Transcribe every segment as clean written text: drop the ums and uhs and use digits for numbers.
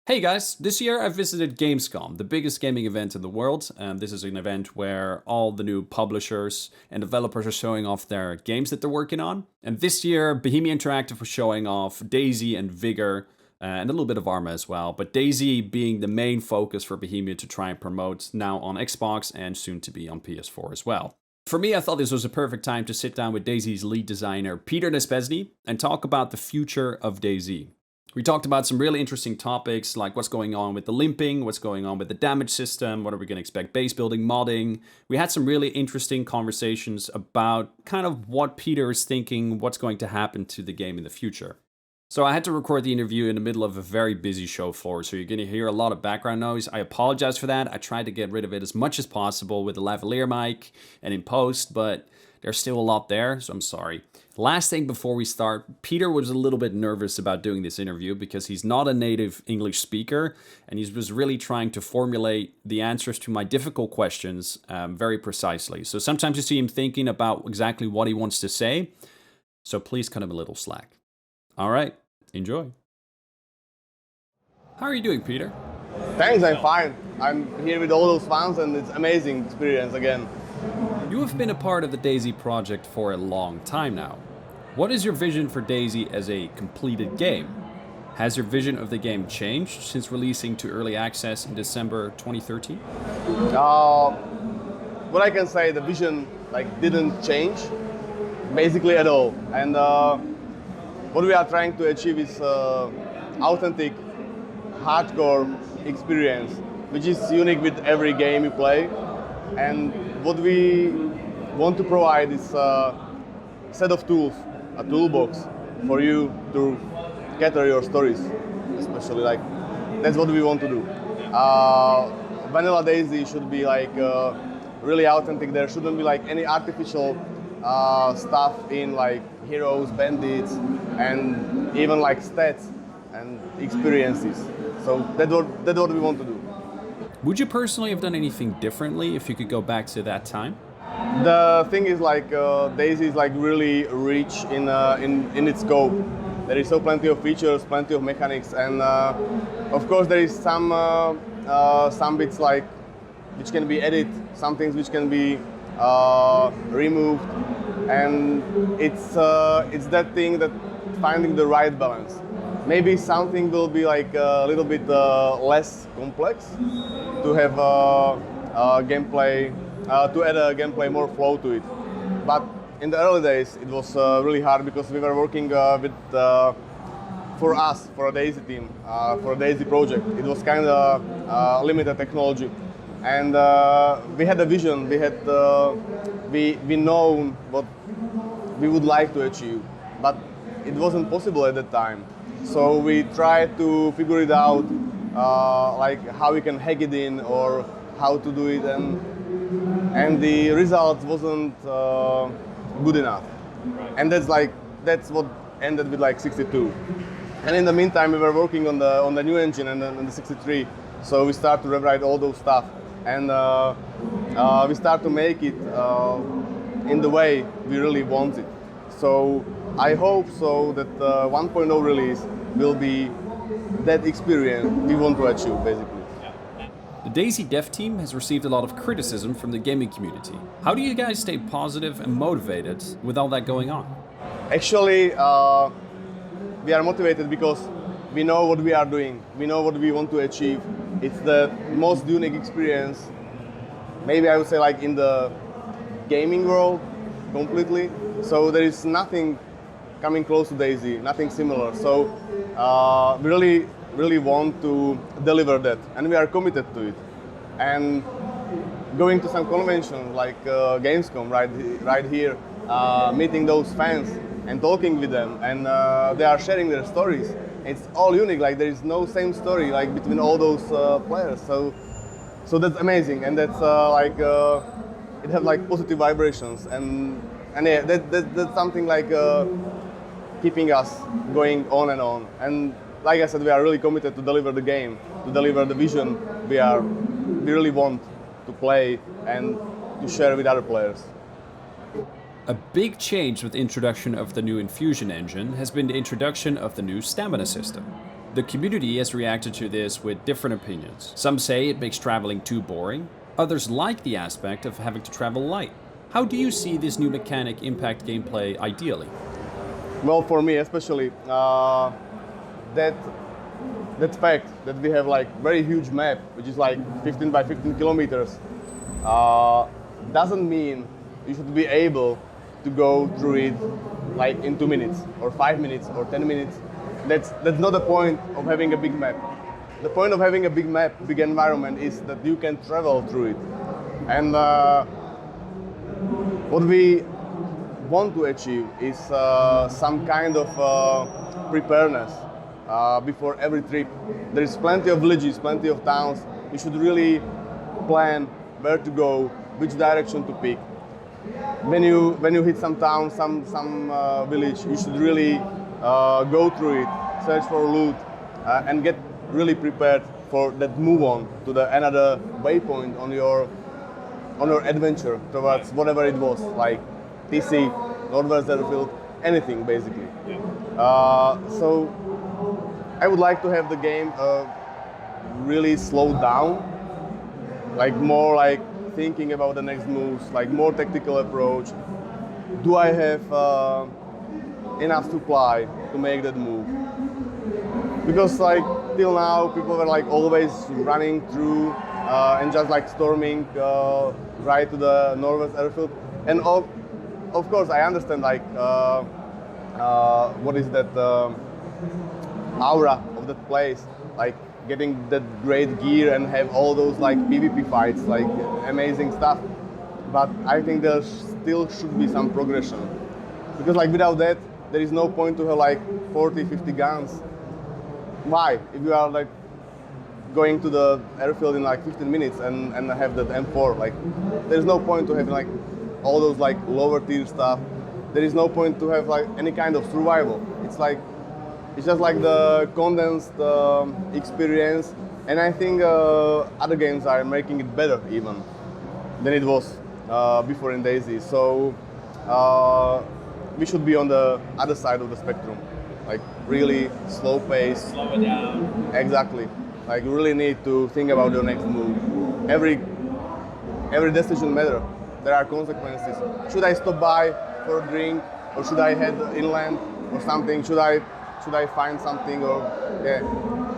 Hey guys, this year I visited Gamescom, the biggest gaming event in the world. This is an event where all the new publishers and developers are showing off their games that they're working on. And this year, Bohemia Interactive was showing off DayZ and Vigor, and a little bit of Arma as well. But DayZ being the main focus for Bohemia to try and promote now on Xbox and soon to be on PS4 as well. For me, I thought this was a perfect time to sit down with DayZ's lead designer, Peter Nespesny, and talk about the future of DayZ. We talked about some really interesting topics like what's going on with the limping, what's going on with the damage system, what are we going to expect base building, modding. We had some really interesting conversations about kind of what Peter is thinking, what's going to happen to the game in the future. So I had to record the interview in the middle of a very busy show floor, so you're going to hear a lot of background noise. I apologize for that. I tried to get rid of it as much as possible with the lavalier mic and in post, but there's still a lot there, so I'm sorry. Last thing before we start, Peter was a little bit nervous about doing this interview because he's not a native English speaker and he was really trying to formulate the answers to my difficult questions very precisely. So sometimes you see him thinking about exactly what he wants to say, so please cut him a little slack. All right, enjoy. How are you doing, Peter? Thanks, I'm fine. I'm here with all those fans and it's amazing experience again. You have been a part of the DayZ project for a long time now. What is your vision for DayZ as a completed game? Has your vision of the game changed since releasing to early access in December 2013? What I can say, the vision didn't change basically at all. And what we are trying to achieve is authentic, hardcore experience, which is unique with every game you play. And what we want to provide is a set of tools, a toolbox for you to gather your stories, especially that's what we want to do. Vanilla DayZ should be really authentic. There shouldn't be any artificial stuff in heroes, bandits, and even stats and experiences. So that's what we want to do. Would you personally have done anything differently if you could go back to that time? The thing is DayZ is really rich in its scope. There is so plenty of features, plenty of mechanics, and of course there is some bits which can be edited, some things which can be removed, and it's that thing that finding the right balance. Maybe something will be a little bit less complex to have gameplay, to add a gameplay more flow to it. But in the early days, it was really hard because we were working with, for us, for a DayZ team, for a DayZ project. It was kind of limited technology. And we had a vision, we know what we would like to achieve, but it wasn't possible at that time. So we tried to figure it out, how we can hack it in or how to do it, and the result wasn't good enough. And that's what ended with 62. And in the meantime, we were working on the new engine and the 63. So we started to rewrite all those stuff, and we start to make it in the way we really want it. So I hope so that 1.0 release will be that experience we want to achieve, basically. The DayZ dev team has received a lot of criticism from the gaming community. How do you guys stay positive and motivated with all that going on? Actually, we are motivated because we know what we are doing. We know what we want to achieve. It's the most unique experience, maybe I would say in the gaming world completely. So there is nothing coming close to DayZ, nothing similar. So we really want to deliver that, and we are committed to it. And going to some conventions like Gamescom right here, meeting those fans and talking with them, and they are sharing their stories. It's all unique. There is no same story between all those players. So that's amazing, and that's it has positive vibrations, and yeah, that's something keeping us going on and on. And like I said, we are really committed to deliver the game, to deliver the vision we really want to play and to share with other players. A big change with the introduction of the new Infusion engine has been the introduction of the new stamina system. The community has reacted to this with different opinions. Some say it makes traveling too boring, others like the aspect of having to travel light. How do you see this new mechanic impact gameplay ideally? Well, for me especially, that fact that we have like very huge map, which is like 15 by 15 kilometers, doesn't mean you should be able to go through it like in 2 minutes or 5 minutes or 10 minutes. That's not the point of having a big map. The point of having a big map, big environment, is that you can travel through it. And what we want to achieve is some kind of preparedness before every trip. There is plenty of villages, plenty of towns. You should really plan where to go, which direction to pick. When you hit some town, some village, you should really go through it, search for loot, and get really prepared for that move on to the another waypoint on your adventure towards whatever it was, like TC, Northwest Airfield, anything basically. So I would like to have the game really slowed down, like more like thinking about the next moves, like more tactical approach. Do I have enough supply to make that move? Because like till now people were like always running through and just like storming right to the Northwest Airfield. And of course I understand like what is that aura of that place, like getting that great gear and have all those like PvP fights, like amazing stuff. But I think there still should be some progression, because like without that there is no point to have like 40, 50 guns. Why? If you are like going to the airfield in like 15 minutes and have that M4, like there's no point to have like all those like lower tier stuff. There is no point to have like any kind of survival. It's just like the condensed experience, and I think other games are making it better even than it was before in DayZ. So we should be on the other side of the spectrum, like really slow pace. Slow it down. Exactly. Like you really need to think about your next move. Every decision matters. There are consequences. Should I stop by for a drink, or should I head inland or something? Should I find something, or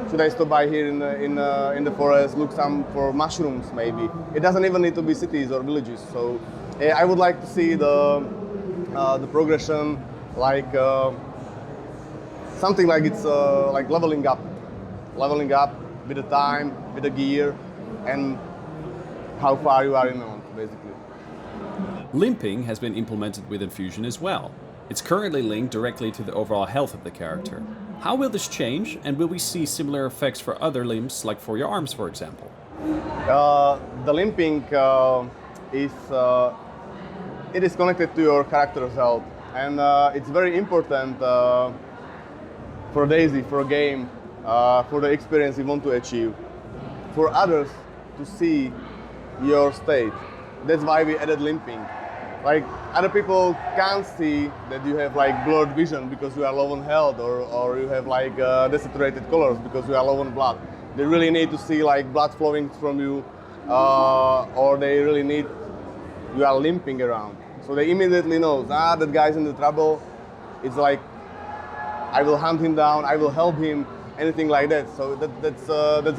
should I stop by here in the forest, look for mushrooms maybe? It doesn't even need to be cities or villages. So I would like to see the progression, like something like it's like leveling up with the time, with the gear, and how far you are in on, basically. Limping has been implemented within Fusion as well. It's currently linked directly to the overall health of the character. How will this change, and will we see similar effects for other limbs, like for your arms, for example? The limping it is connected to your character's health, and it's very important for DayZ, for a game, for the experience you want to achieve, for others to see your state. That's why we added limping. Like other people can't see that you have like blurred vision because you are low on health, or you have like desaturated colors because you are low on blood. They really need to see like blood flowing from you, or they really need you are limping around. So they immediately know, that guy's in the trouble. It's like, I will hunt him down, I will help him, anything like that. So that's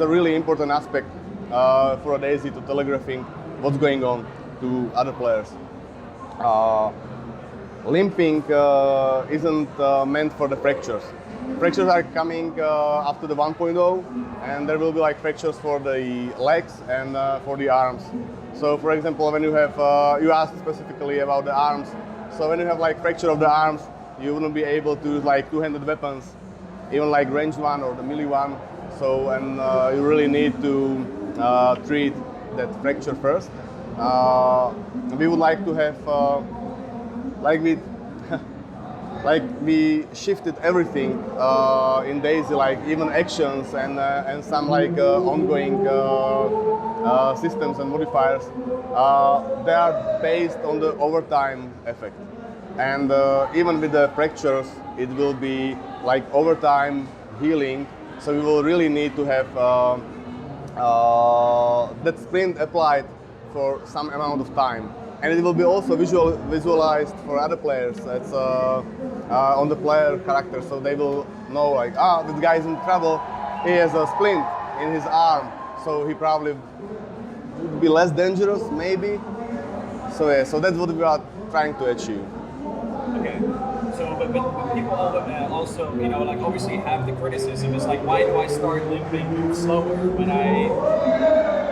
a really important aspect for a DayZ, to telegraphing what's going on to other players. Limping isn't meant for the fractures. Fractures are coming after the 1.0, and there will be like fractures for the legs and for the arms. So for example, when you have, you asked specifically about the arms, so when you have like fracture of the arms, you wouldn't be able to use like two-handed weapons, even like ranged one or the melee one. So, and you really need to treat that fracture first. We would like to have, like we shifted everything in DayZ, like even actions and some like ongoing systems and modifiers. They are based on the overtime effect, and even with the fractures, it will be like overtime healing So we will really need to have that sprint applied for some amount of time. And it will be also visualized for other players. It's on the player character, so they will know like, this guy is in trouble. He has a splint in his arm, so he probably would be less dangerous, maybe. So yeah, so that's what we are trying to achieve. Okay. So, but people also, you know, like obviously have the criticism. It's like, why do I start limping slower when I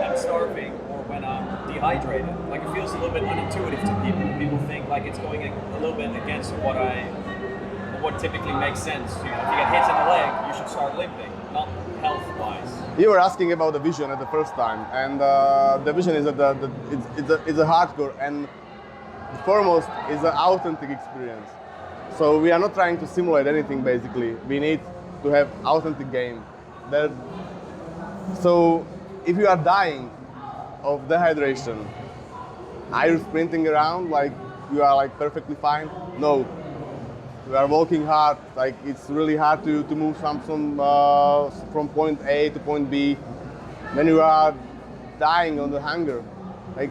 am starving or when I'm dehydrated? Like it feels a little bit unintuitive to people. People think like it's going a little bit against what typically makes sense. You know, if you get hit in the leg, you should start limping, not health-wise. You were asking about the vision at the first time, and the vision is that it's a hardcore, and foremost is an authentic experience. So we are not trying to simulate anything. Basically, we need to have authentic game. So if you are dying of dehydration, are you sprinting around like you are like perfectly fine? No. We are walking hard. Like it's really hard to move from point A to point B. When you are dying on the hunger, like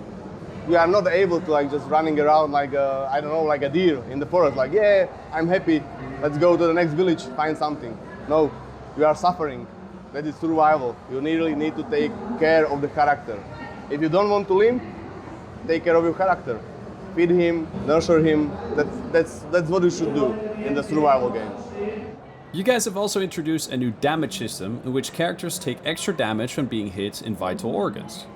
we are not able to like just running around like I don't know, like a deer in the forest. Like yeah, I'm happy. Let's go to the next village, find something. No, you are suffering. That is survival. You really need to take care of the character. If you don't want to limp, take care of your character. Feed him, nurture him. That's what you should do in the survival games. You guys have also introduced a new damage system in which characters take extra damage when being hit in vital organs.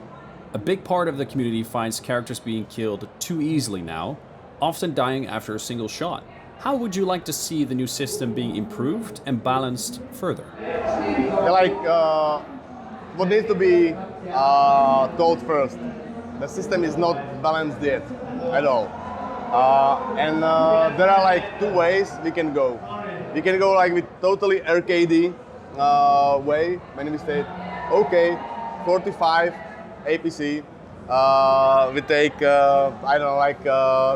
A big part of the community finds characters being killed too easily now, often dying after a single shot. How would you like to see the new system being improved and balanced further? What needs to be told first, the system is not balanced yet at all. And there are like two ways we can go. We can go like with totally arcadey way, when we say, okay, 45 APC, we take, I don't know, like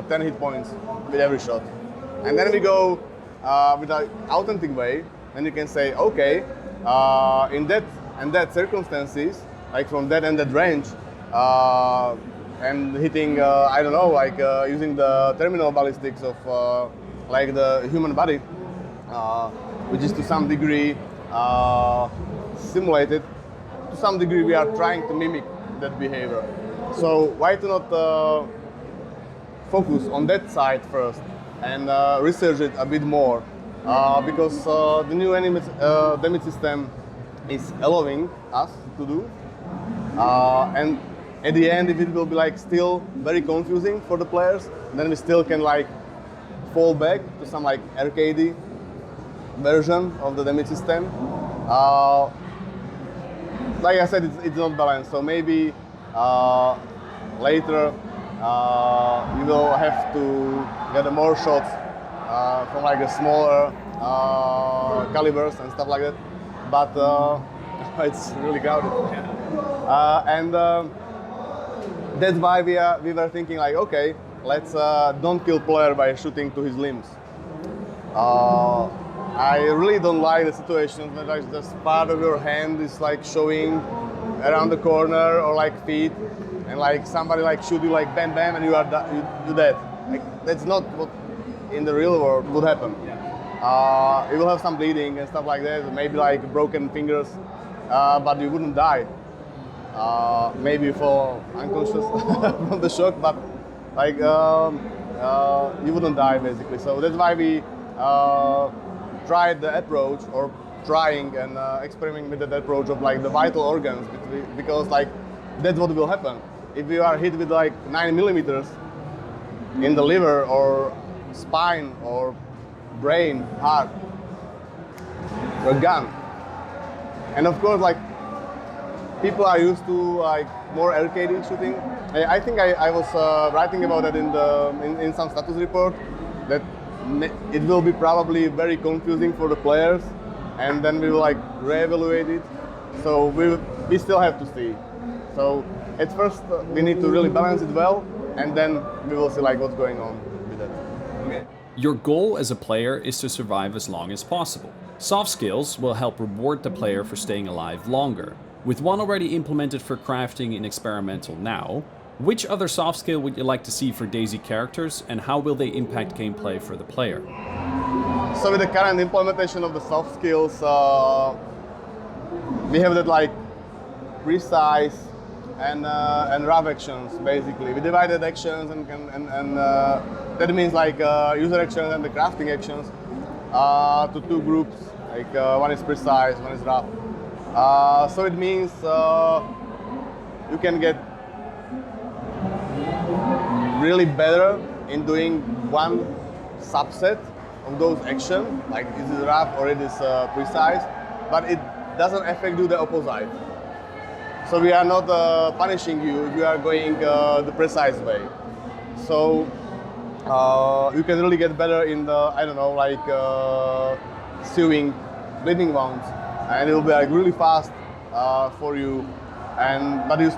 10 hit points with every shot. And then we go with an authentic way, and you can say, okay, in that and that circumstances, like from that and that range, and hitting, I don't know, like using the terminal ballistics of like the human body, which is to some degree simulated. To some degree, we are trying to mimic that behavior. So why to not focus on that side first and research it a bit more? Because the new damage system is allowing us to do, and at the end, if it will be like still very confusing for the players, then we still can like fall back to some like arcadey version of the damage system. Like I said, it's not balanced. So maybe later you will have to get more shots from like the smaller calibers and stuff like that. But it's really crowded. And that's why we were thinking like, okay, let's don't kill player by shooting to his limbs. I really don't like the situations where like just part of your hand is like showing around the corner or like feet, and like somebody like shoot you like bam bam and you are you dead. Like that's not what in the real world would happen. You will have some bleeding and stuff like that, maybe like broken fingers, but you wouldn't die. Maybe you fall unconscious from the shock, but like you wouldn't die basically. So that's why we tried the approach, or trying and experimenting with that approach of like the vital organs, because like that's what will happen if you are hit with like 9 millimeters in the liver or spine or brain, heart, or gun. And of course, like people are used to like more arcade shooting. I think I was writing about that in some status report, that it will be probably very confusing for the players, and then we will like reevaluate it. So we still have to see. So at first we need to really balance it well, and then we will see like what's going on with that. Your goal as a player is to survive as long as possible. Soft skills will help reward the player for staying alive longer. With one already implemented for crafting in experimental now, which other soft skill would you like to see for DayZ characters, and how will they impact gameplay for the player? So with the current implementation of the soft skills, we have that like precise and rough actions basically. We divided actions and that means like user actions and the crafting actions to two groups. Like one is precise, one is rough. So it means you can get really better in doing one subset of those actions, like it is rough or it is precise, but it doesn't affect you the opposite. So we are not punishing you if you are going the precise way. So you can really get better in the, I don't know, like sewing, bleeding wounds, and it will be like really fast for you. And but it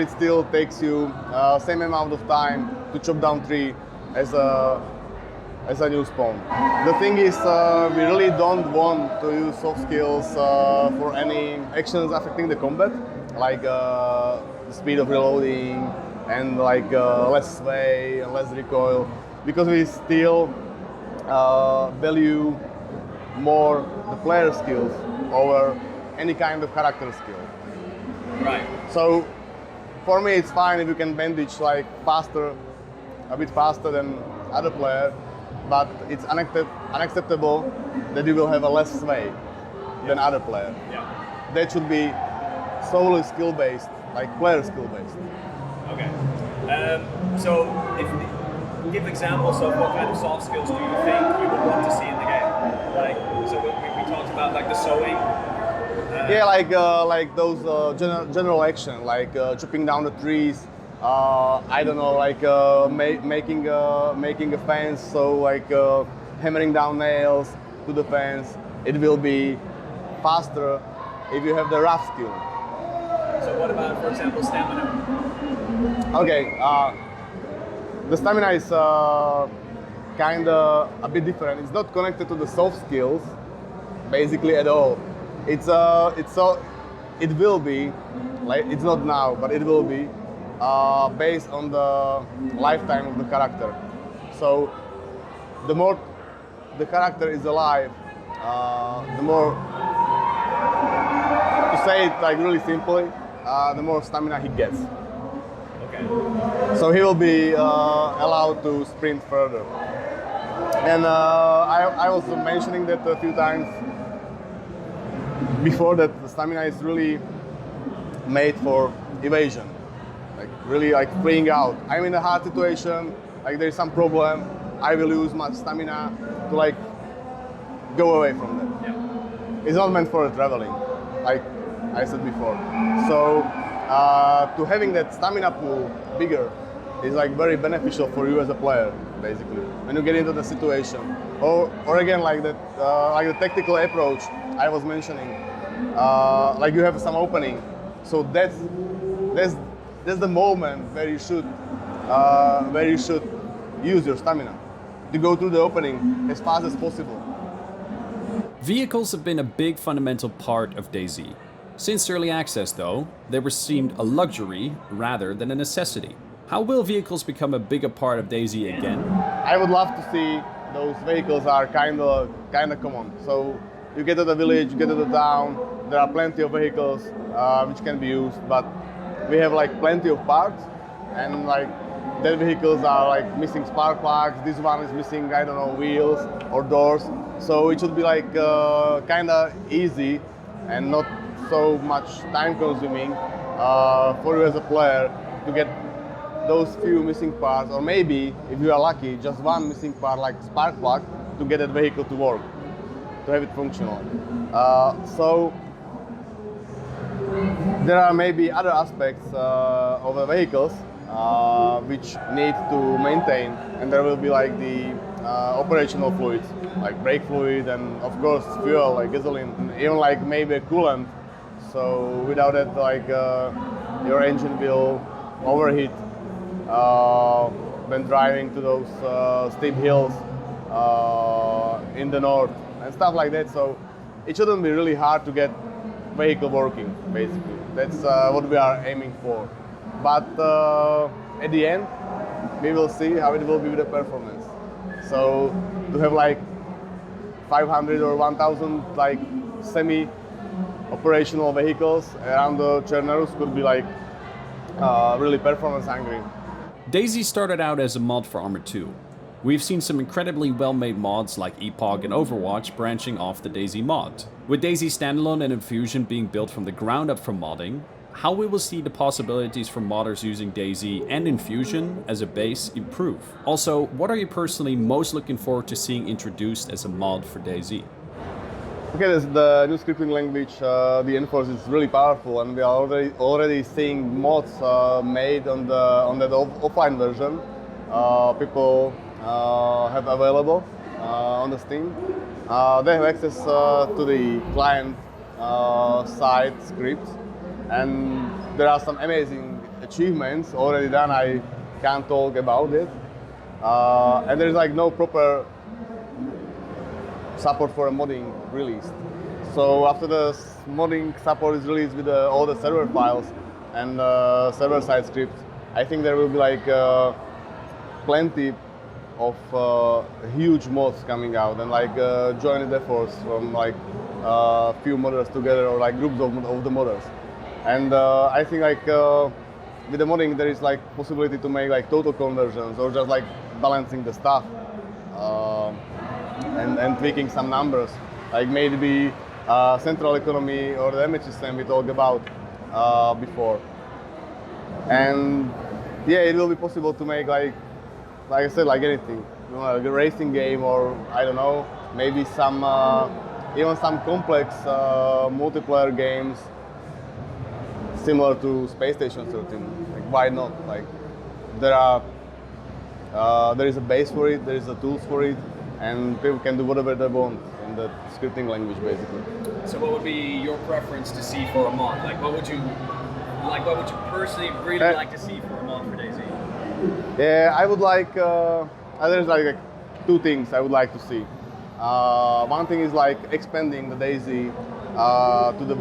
still takes you same amount of time to chop down tree as a new spawn. The thing is, we really don't want to use soft skills for any actions affecting the combat, like the speed of reloading and like less sway and less recoil, because we still value more the player skills over any kind of character skill. Right. So for me, it's fine if you can bandage like faster, a bit faster than other player, but it's unacceptable that you will have a less sway than other player. Yeah. That should be solely skill-based, like player skill-based. Okay. So, give examples of what kind of soft skills do you think you would want to see in the game? Like, so we talked about like the sewing. Yeah, like those general action, like chopping down the trees. I don't know, like making a fence. So like hammering down nails to the fence. It will be faster if you have the rough skill. So what about, for example, stamina? Okay, the stamina is kind of a bit different. It's not connected to the soft skills, basically at all. It will be, like it's not now, but it will be based on the lifetime of the character. So the more the character is alive, the more, to say it like really simply, the more stamina he gets. Okay. So he will be allowed to sprint further. And I was mentioning that a few times before, that the stamina is really made for evasion, like really like fleeing out. I'm in a hard situation, like there's some problem, I will use my stamina to like go away from that. Yeah. It's not meant for traveling, like I said before. So to having that stamina pool bigger is like very beneficial for you as a player, basically, when you get into the situation. Or again, like that, like the tactical approach I was mentioning, like you have some opening, so that's the moment where you should use your stamina to go through the opening as fast as possible. Vehicles have been a big fundamental part of DayZ. Since early access though, they were seemed a luxury rather than a necessity. How will vehicles become a bigger part of DayZ again? I would love to see those vehicles are kind of common. So you get to the village, you get to the town, there are plenty of vehicles which can be used, but we have like plenty of parts, and like their vehicles are like missing spark plugs, this one is missing, I don't know, wheels or doors. So it should be like kind of easy and not so much time consuming for you as a player to get those few missing parts, or maybe if you are lucky, just one missing part like spark plug to get that vehicle to work, to have it functional. So there are maybe other aspects of the vehicles which need to maintain, and there will be like the operational fluids, like brake fluid, and of course fuel, like gasoline, and even like maybe a coolant. So without it, like your engine will overheat when driving to those steep hills in the north. and stuff like that. So it shouldn't be really hard to get vehicle working, basically. That's what we are aiming for. But at the end, we will see how it will be with the performance. So to have like 500 or 1,000 like semi-operational vehicles around the Chernerus could be like really performance hungry. DayZ started out as a mod for Arma 2. We've seen some incredibly well-made mods like Epoch and Overwatch branching off the DayZ mod. With DayZ Standalone and Infusion being built from the ground up for modding, how we will see the possibilities for modders using DayZ and Infusion as a base improve. Also, what are you personally most looking forward to seeing introduced as a mod for DayZ? Okay, the new scripting language, the Enforce, is really powerful, and we are already seeing mods made on that offline version. People have available on the Steam. They have access to the client side scripts, and there are some amazing achievements already done. I can't talk about it, and there's like no proper support for a modding released. So after the modding support is released with all the server files and server-side scripts, I think there will be like plenty of huge mods coming out, and like joint efforts from like a few modders together, or like groups of the modders. And I think like with the modding there is like possibility to make like total conversions, or just like balancing the stuff. And tweaking some numbers, like maybe central economy or the damage system we talked about before. And yeah, it will be possible to make like I said, like anything, you know, like a racing game, or I don't know, maybe some even some complex multiplayer games similar to Space Station 13. Like, why not? Like there is a base for it, there is the tools for it, and people can do whatever they want in the scripting language, basically. So what would be your preference to see for a mod? Like what would you personally really like to see for a mod for DayZ? Yeah, I would like, there's like two things I would like to see. One thing is like expanding the DayZ to the,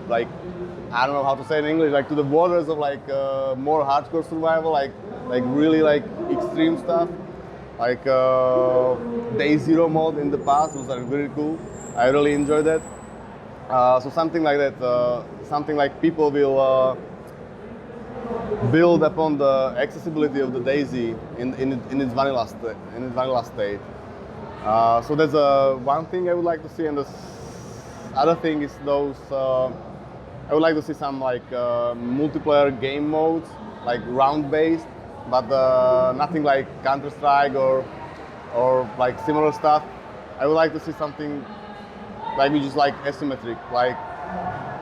like, I don't know how to say it in English, like to the borders of like more hardcore survival, like really like extreme stuff. Like DayZ mod in the past was like very cool. I really enjoyed that. So something like that, something like people will build upon the accessibility of the DayZ in its vanilla state. So that's one thing I would like to see, and the other thing is those. I would like to see some like multiplayer game modes, like round-based, but nothing like Counter-Strike or like similar stuff. I would like to see something like which is like asymmetric, like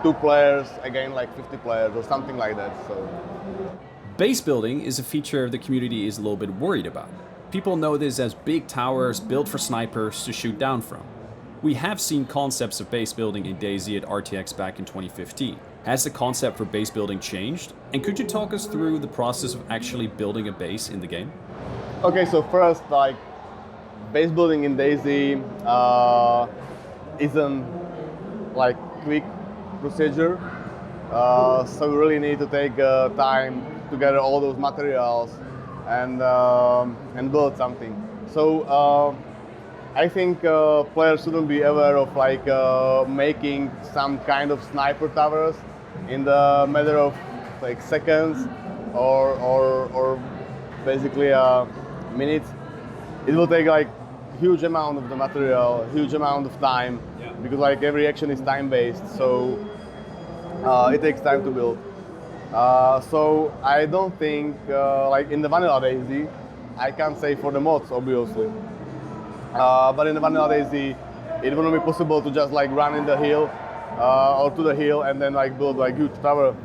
2 players against like 50 players or something like that. So Base building is a feature the community is a little bit worried about. People know this as big towers built for snipers to shoot down from. We have seen concepts of base building in DayZ at RTX back in 2015. Has the concept for base building changed? And could you talk us through the process of actually building a base in the game? Okay, so first, like, base building in DayZ isn't like quick procedure. So we really need to take time to gather all those materials and build something. So I think players shouldn't be aware of like making some kind of sniper towers in the matter of like seconds or basically minutes. It will take like huge amount of the material, huge amount of time, because like every action is time based. So it takes time to build. So I don't think like in the vanilla DayZ, I can't say for the mods obviously. But in the vanilla DayZ, it wouldn't be possible to just like run in the hill or to the hill and then like build like huge tower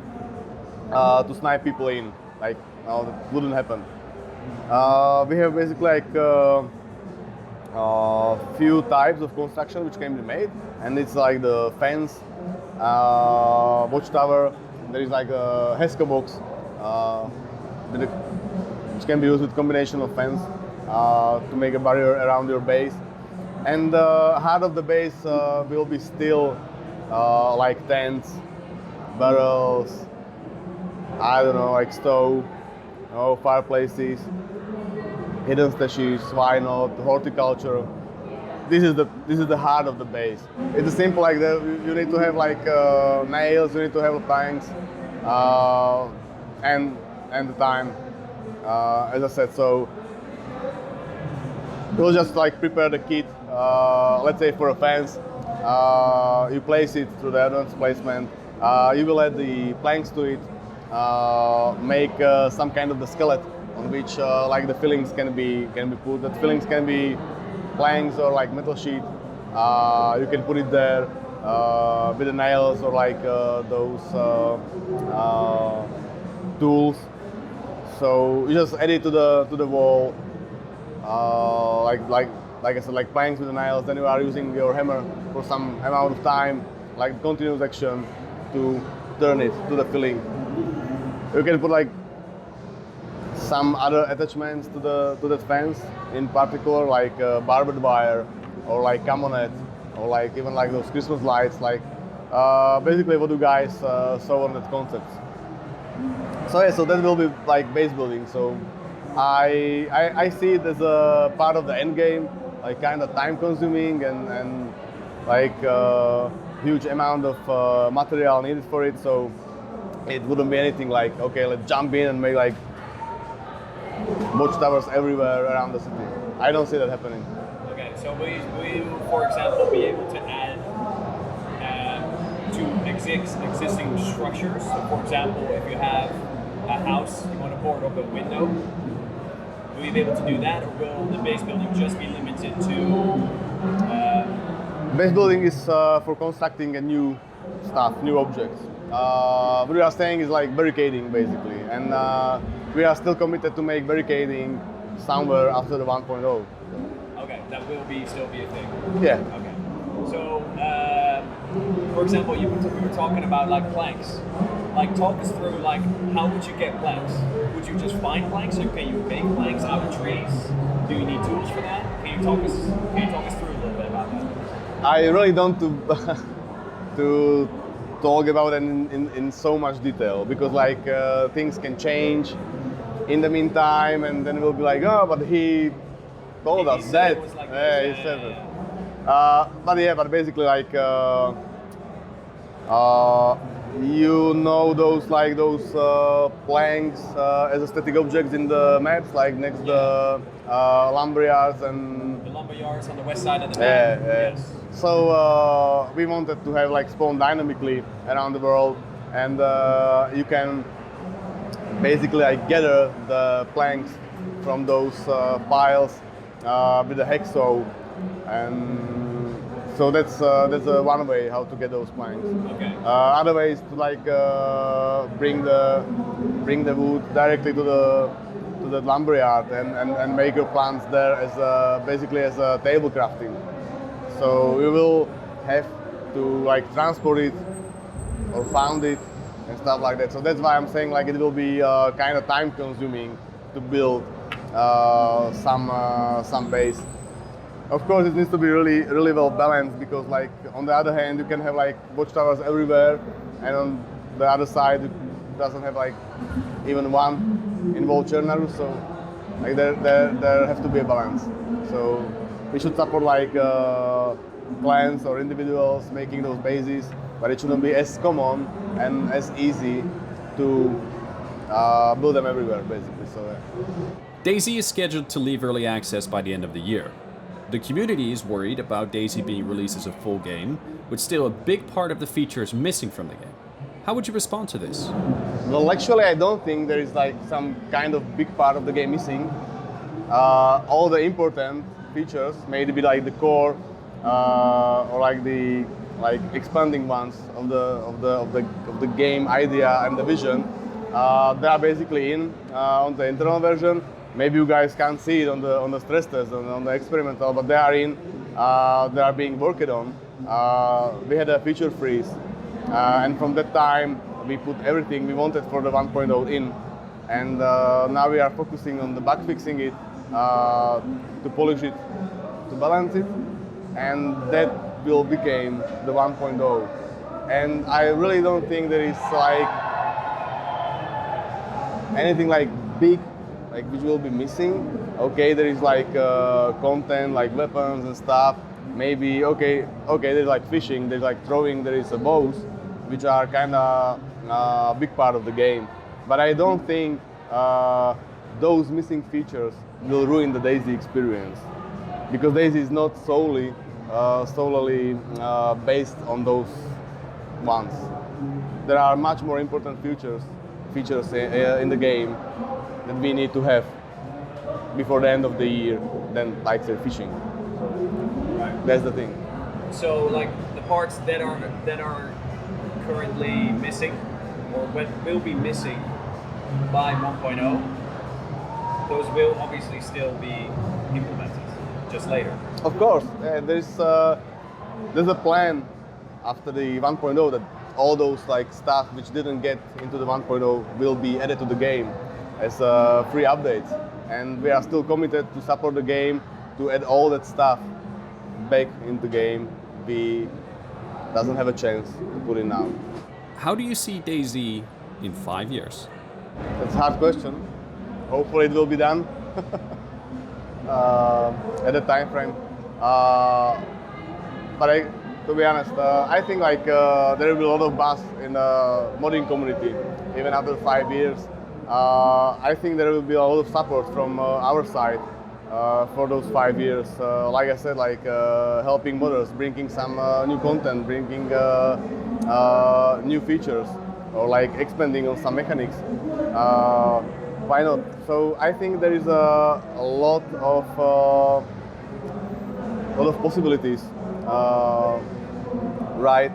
to snipe people in. Like, no, that wouldn't happen. We have basically like few types of construction which can be made, and it's like the fence, watchtower. There is like a Hesco box which can be used with combination of fence to make a barrier around your base. And the heart of the base will be still like tents, barrels, I don't know, like stove, fireplaces, hidden stashes, why not, horticulture. This is the heart of the base. It's simple like that. You need to have like nails, you need to have planks, and the time, as I said. So we'll just like prepare the kit. Let's say for a fence, you place it through the advanced placement. You will add the planks to it, make some kind of the skeleton on which like the fillings can be put. That fillings can be planks or like metal sheet. You can put it there with the nails or like those tools. So you just add it to the wall, like I said, like planks with the nails. Then you are using your hammer for some amount of time, like continuous action, to turn it to the filling. You can put like some other attachments to that fence, in particular like barbed wire or like camonet or like even like those Christmas lights, like basically what you guys saw on that concept. So yeah, so that will be like base building. So I see it as a part of the end game, like kind of time consuming and like huge amount of material needed for it. So it wouldn't be anything like, okay, let's jump in and make like watchtowers everywhere around the city. I don't see that happening. Okay, so will you, for example, be able to add to existing structures? So for example, if you have a house, you want to board up a window, will you be able to do that, or will the base building just be limited to... Base building is for constructing a new stuff, new objects. What we are saying is like barricading basically, and we are still committed to make barricading somewhere after the 1.0. Okay, that will still be a thing. Yeah. Okay. So, for example, we were talking about like planks. Like, talk us through like how would you get planks? Would you just find planks, or can you make planks out of trees? Do you need tools for that? Can you talk us through a little bit about that? I really don't to talk about it in so much detail, because like things can change in the meantime, and then we'll be like, oh, but he told us that. Like yeah, he said it. But basically like you know those planks as static objects in the maps, like next the lumber yards and the lumber yards on the west side of the map. Yeah. Yes. So we wanted to have like spawn dynamically around the world, and you can basically like gather the planks from those piles with a hacksaw, and so that's one way how to get those planks. Okay. Other way is to like bring the wood directly to the lumber yard and make your plants there as basically as a table crafting. So we will have to like transport it or found it and stuff like that. So that's why I'm saying like it will be kind of time consuming to build some base. Of course, it needs to be really well balanced, because like on the other hand, you can have like watchtowers everywhere, and on the other side, it doesn't have like even one involved Chernaru. So like there has to be a balance. So we should support like clans or individuals making those bases, but it shouldn't be as common and as easy to build them everywhere, basically. So DayZ is scheduled to leave early access by the end of the year. The community is worried about DayZ being released as a full game, with still a big part of the features missing from the game. How would you respond to this? Well, actually, I don't think there is like some kind of big part of the game missing. All the important features, maybe like the core or like the expanding ones of the game idea and the vision, they are basically on the internal version. Maybe you guys can't see it on the stress test and on the experimental, but they are they are being worked on. We had a feature freeze, and from that time we put everything we wanted for the 1.0 in, and now we are focusing on the bug fixing it, to polish it, to balance it, and that will become the 1.0. And I really don't think there is like anything like big, like which will be missing. Okay, there is like content, like weapons and stuff. Maybe okay, there's like fishing, there's like throwing, there is bows, which are kind of a big part of the game. But I don't think those missing features will ruin the DayZ experience, because DayZ is not solely based on those ones. There are much more important features in the game that we need to have before the end of the year than, like, say, fishing. Right. That's the thing. So like the parts that are currently missing, or will be missing by 1.0, those will obviously still be implemented just later. Of course, there's a plan after the 1.0 that all those like stuff which didn't get into the 1.0 will be added to the game as free updates, and we are still committed to support the game to add all that stuff back into the game. We doesn't have a chance to put in now. How do you see DayZ in 5 years? That's a hard question. Hopefully it will be done at a time frame. But to be honest, I think like there will be a lot of buzz in the modding community even after 5 years. I think there will be a lot of support from our side for those 5 years. Like I said, like helping modders, bringing some new content, bringing new features, or like expanding on some mechanics. Why not? So I think there is a lot of possibilities right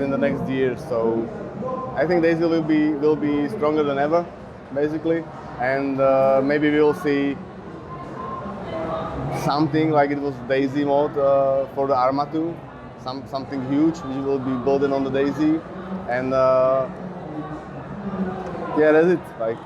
in the next year. So I think DayZ will be stronger than ever, basically, and maybe we will see something like it was DayZ mode for the Arma 2, something huge which will be building on the DayZ, and yeah, that's it. Like